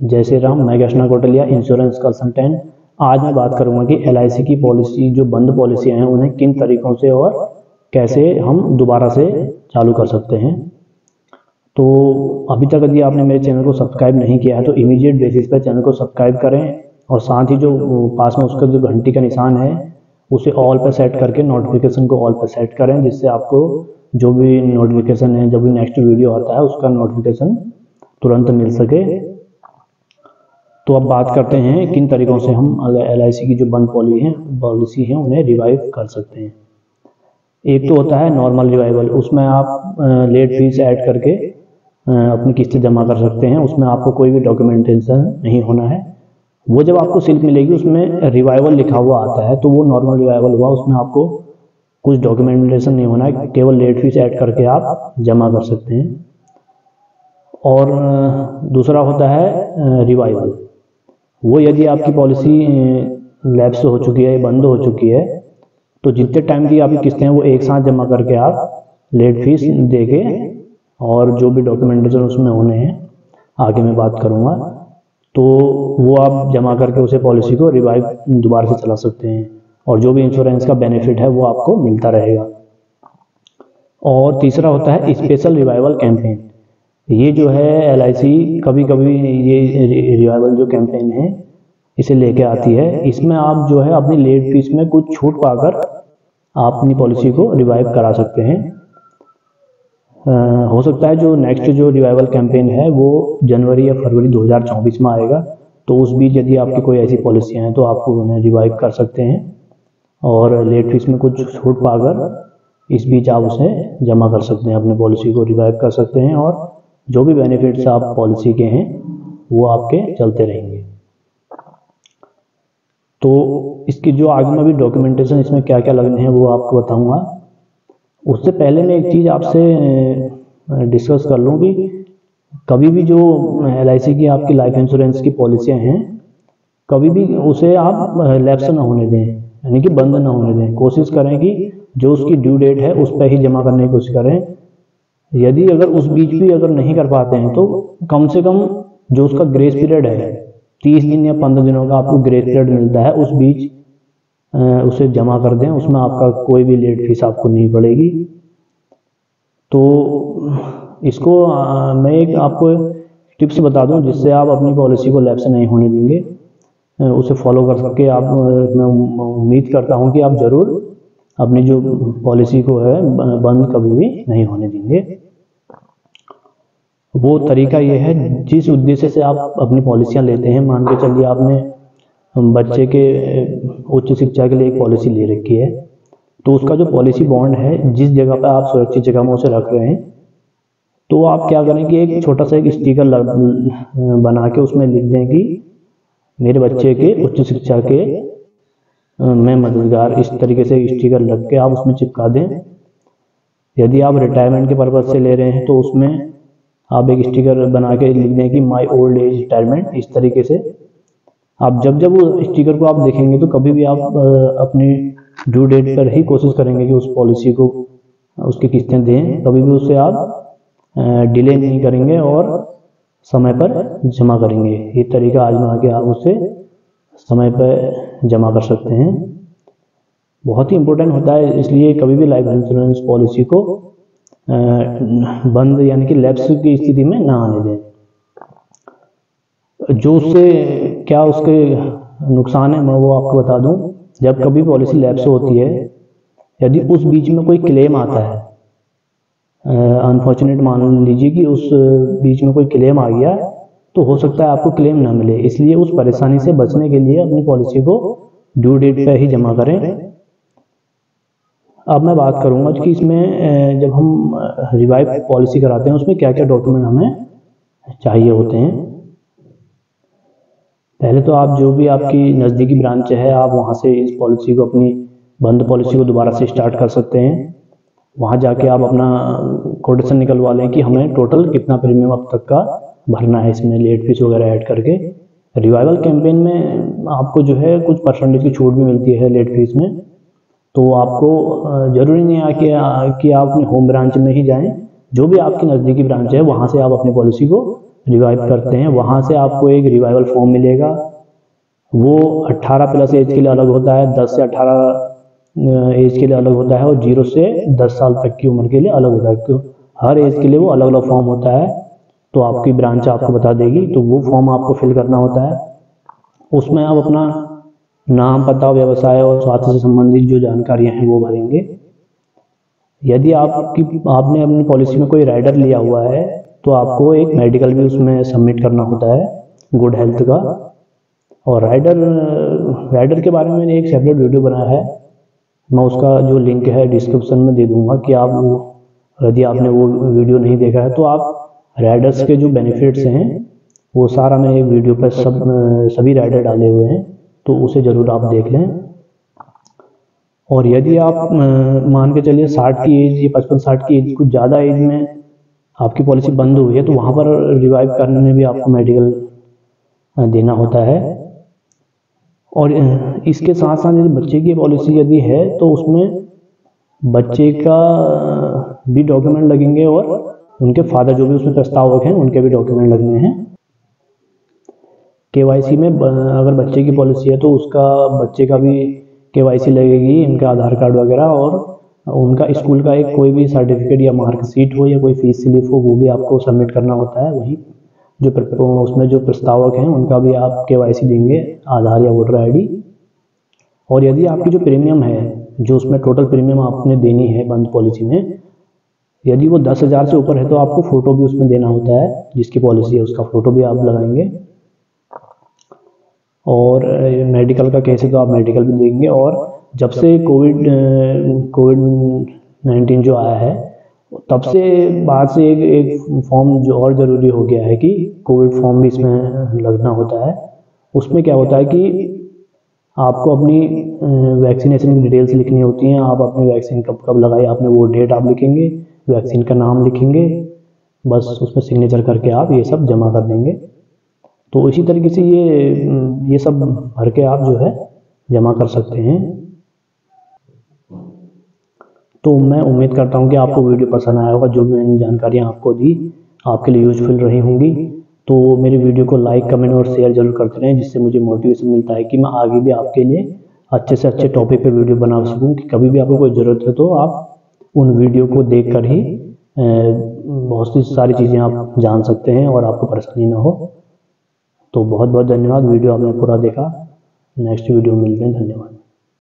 जय श्री राम। मैं Krishna Kotlia, insurance consultant. आज मैं बात करूंगा कि एलआईसी की पॉलिसी, जो बंद पॉलिसियां हैं, उन्हें किन तरीकों से और कैसे हम दोबारा से चालू कर सकते हैं। तो अभी तक यदि आपने मेरे चैनल को सब्सक्राइब नहीं किया है तो इमीडिएट बेसिस पर चैनल को सब्सक्राइब करें और साथ ही जो पास में उसका जो घंटी का निशान है उसे ऑल पर सेट करके नोटिफिकेशन को ऑल पर सेट करें, जिससे आपको जो भी नोटिफिकेशन है, जब भी नेक्स्ट वीडियो आता है उसका नोटिफिकेशन तुरंत मिल सके। तो अब बात करते हैं किन तरीकों से हम एलआईसी की जो बंद पॉलिसी है उन्हें रिवाइव कर सकते हैं। एक तो होता है नॉर्मल रिवाइवल, उसमें आप लेट फीस ऐड करके अपनी किस्तें जमा कर सकते हैं। उसमें आपको कोई भी डॉक्यूमेंटेशन नहीं होना है। वो जब आपको स्लिप मिलेगी उसमें रिवाइवल लिखा हुआ आता है, तो वो नॉर्मल रिवाइवल हुआ, उसमें आपको कुछ डॉक्यूमेंटेशन नहीं होना है, केवल लेट फीस ऐड करके आप जमा कर सकते हैं। और दूसरा होता है रिवाइवल। वो यदि आपकी पॉलिसी लैप्स हो चुकी है, बंद हो चुकी है, तो जितने टाइम की आपकी किस्तें हैं वो एक साथ जमा करके आप लेट फीस देके और जो भी डॉक्यूमेंटेशन उसमें होने हैं आगे मैं बात करूँगा, तो वो आप जमा करके उसे पॉलिसी को रिवाइव दोबारा से चला सकते हैं और जो भी इंश्योरेंस का बेनिफिट है वो आपको मिलता रहेगा। और तीसरा होता है स्पेशल रिवाइवल कैंपेन। ये जो है एलआईसी कभी कभी ये रिवाइवल जो कैंपेन है इसे लेके आती है। इसमें आप जो है अपनी लेट फीस में कुछ छूट पाकर आप अपनी पॉलिसी को रिवाइव करा सकते हैं। हो सकता है जो नेक्स्ट जो रिवाइवल कैंपेन है वो जनवरी या फरवरी 2024 में आएगा, तो उस बीच यदि आपकी कोई ऐसी पॉलिसियाँ हैं तो आप उन्हें रिवाइव कर सकते हैं और लेट फीस में कुछ छूट पाकर इस बीच आप उसे जमा कर सकते हैं, अपनी पॉलिसी को रिवाइव कर सकते हैं और जो भी बेनिफिट्स आप पॉलिसी के हैं वो आपके चलते रहेंगे। तो इसकी जो आगे में भी डॉक्यूमेंटेशन इसमें क्या क्या लगने हैं वो आपको बताऊंगा। उससे पहले मैं एक चीज़ आपसे डिस्कस कर लूँ कि कभी भी जो एलआईसी की आपकी लाइफ इंश्योरेंस की पॉलिसियाँ हैं, कभी भी उसे आप लैप्स ना होने दें, यानी कि बंद ना होने दें। कोशिश करें कि जो उसकी ड्यू डेट है उस पर ही जमा करने की कोशिश करें। यदि अगर उस बीच भी अगर नहीं कर पाते हैं तो कम से कम जो उसका ग्रेस पीरियड है 30 दिन या 15 दिनों का आपको ग्रेस पीरियड मिलता है, उस बीच उसे जमा कर दें। उसमें आपका कोई भी लेट फीस आपको नहीं पड़ेगी। तो इसको मैं एक आपको टिप्स बता दूं जिससे आप अपनी पॉलिसी को लैप्स नहीं होने देंगे। उसे फॉलो कर सके आप, मैं उम्मीद करता हूं कि आप ज़रूर अपनी जो पॉलिसी को है बंद कभी भी नहीं होने देंगे। वो तरीका ये है, जिस उद्देश्य से आप अपनी पॉलिसियां लेते हैं, मान के चलिए आपने बच्चे के उच्च शिक्षा के लिए एक पॉलिसी ले रखी है, तो उसका जो पॉलिसी बॉन्ड है जिस जगह पर आप सुरक्षित जगह में उसे रख रहे हैं, तो आप क्या करें कि एक छोटा सा एक स्टिकर बना के उसमें लिख दें कि मेरे बच्चे के उच्च शिक्षा के मैं मददगार, इस तरीके से स्टिकर लग के आप उसमें चिपका दें। यदि आप रिटायरमेंट के पर्पज से ले रहे हैं तो उसमें आप एक स्टिकर बना के लिख दें कि माई ओल्ड एज रिटायरमेंट। इस तरीके से आप जब जब वो स्टिकर को आप देखेंगे तो कभी भी आप अपनी ड्यू डेट पर ही कोशिश करेंगे कि उस पॉलिसी को उसकी किस्तें दें, कभी भी उसे आप डिले नहीं करेंगे और समय पर जमा करेंगे। ये तरीका आजमा के आप उसे समय पर जमा कर सकते हैं। बहुत ही इम्पोर्टेंट होता है, इसलिए कभी भी लाइफ इंश्योरेंस पॉलिसी को बंद यानी कि लैप्स की स्थिति में ना आने दें। जो उससे क्या उसके नुकसान है मैं वो आपको बता दूं। जब कभी पॉलिसी लैप्स होती है, यदि उस बीच में कोई क्लेम आता है, अनफॉर्चुनेट मान लीजिए कि उस बीच में कोई क्लेम आ गया, तो हो सकता है आपको क्लेम ना मिले। इसलिए उस परेशानी से बचने के लिए अपनी पॉलिसी को ड्यू डेट पर ही जमा करें। अब मैं बात करूंगा कि इसमें जब हम रिवाइव पॉलिसी कराते हैं उसमें क्या क्या डॉक्यूमेंट हमें चाहिए होते हैं। पहले तो आप जो भी आपकी नज़दीकी ब्रांच है, आप वहां से इस पॉलिसी को, अपनी बंद पॉलिसी को दोबारा से स्टार्ट कर सकते हैं। वहां जाके आप अपना कोटेशन निकलवा लें कि हमें टोटल कितना प्रीमियम अब तक का भरना है, इसमें लेट फीस वगैरह ऐड करके। रिवाइवल कैंपेन में आपको जो है कुछ परसेंटेज की छूट भी मिलती है लेट फीस में, तो आपको ज़रूरी नहीं है कि आप अपनी होम ब्रांच में ही जाएं। जो भी आपकी नज़दीकी ब्रांच है वहाँ से आप अपनी पॉलिसी को रिवाइव करते हैं, वहाँ से आपको एक रिवाइवल फॉर्म मिलेगा। वो 18+ एज के लिए अलग होता है, 10 से 18 एज के लिए अलग होता है, और 0 से 10 साल तक की उम्र के लिए अलग होता है। क्यों, हर एज के लिए वो अलग अलग फॉर्म होता है, तो आपकी ब्रांच आपको बता देगी। तो वो फॉर्म आपको फिल करना होता है। उसमें आप अपना नाम, पता, व्यवसाय और स्वास्थ्य से संबंधित जो जानकारियाँ हैं वो भरेंगे। यदि आपने अपनी पॉलिसी में कोई राइडर लिया हुआ है तो आपको एक मेडिकल भी उसमें सबमिट करना होता है, गुड हेल्थ का। और राइडर के बारे में मैंने एक सेपरेट वीडियो बनाया है, मैं उसका जो लिंक है डिस्क्रिप्शन में दे दूंगा कि यदि आपने वो वीडियो नहीं देखा है तो आप राइडर्स के जो बेनिफिट्स हैं वो सारा मैंने एक वीडियो पर सभी राइडर डाले हुए हैं, तो उसे ज़रूर आप देख लें। और यदि आप मान के चलिए 60 की एज या 55-60 की एज, कुछ ज़्यादा एज में आपकी पॉलिसी बंद हुई है, तो वहाँ पर रिवाइव करने में भी आपको मेडिकल देना होता है। और इसके साथ साथ यदि बच्चे की पॉलिसी यदि है तो उसमें बच्चे का भी डॉक्यूमेंट लगेंगे और उनके फादर जो भी उसमें प्रस्तावक हैं उनके भी डॉक्यूमेंट लगने हैं। KYC में अगर बच्चे की पॉलिसी है तो उसका बच्चे का भी KYC लगेगी, इनका आधार कार्ड वगैरह, और उनका स्कूल का एक कोई भी सर्टिफिकेट या मार्कशीट हो या कोई फीस स्लिप हो वो भी आपको सबमिट करना होता है। वहीं उसमें जो प्रस्तावक हैं उनका भी आप KYC देंगे, आधार या वोटर ID। और यदि आपकी जो प्रीमियम है, जो उसमें टोटल प्रीमियम आपने देनी है बंद पॉलिसी में, यदि वो 10,000 से ऊपर है तो आपको फ़ोटो भी उसमें देना होता है, जिसकी पॉलिसी है उसका फ़ोटो भी आप लगाएंगे। और मेडिकल का केस है तो आप मेडिकल भी देंगे। और जब से कोविड-19 जो आया है तब से बाद से एक फॉर्म जो और ज़रूरी हो गया है कि कोविड फॉर्म भी इसमें लगना होता है। उसमें क्या होता है कि आपको अपनी वैक्सीनेशन की डिटेल्स लिखनी होती हैं। आप अपनी वैक्सीन कब कब लगाई आपने वो डेट आप लिखेंगे, वैक्सीन का नाम लिखेंगे, बस उसमें सिग्नेचर करके आप ये सब जमा कर देंगे। तो इसी तरीके से ये सब भर के आप जो है जमा कर सकते हैं। तो मैं उम्मीद करता हूँ कि आपको वीडियो पसंद आया होगा। जो भी मैंने जानकारियाँ आपको दी आपके लिए यूजफुल रही होंगी। तो मेरी वीडियो को लाइक, कमेंट और शेयर जरूर करते रहें, जिससे मुझे मोटिवेशन मिलता है कि मैं आगे भी आपके लिए अच्छे से अच्छे टॉपिक पे वीडियो बना सकूँ। कि कभी भी आपको कोई ज़रूरत है तो आप उन वीडियो को देख कर ही बहुत सी सारी चीज़ें आप जान सकते हैं और आपको परेशानी ना हो। तो बहुत बहुत धन्यवाद, वीडियो आपने पूरा देखा। नेक्स्ट वीडियो में मिलते हैं, धन्यवाद।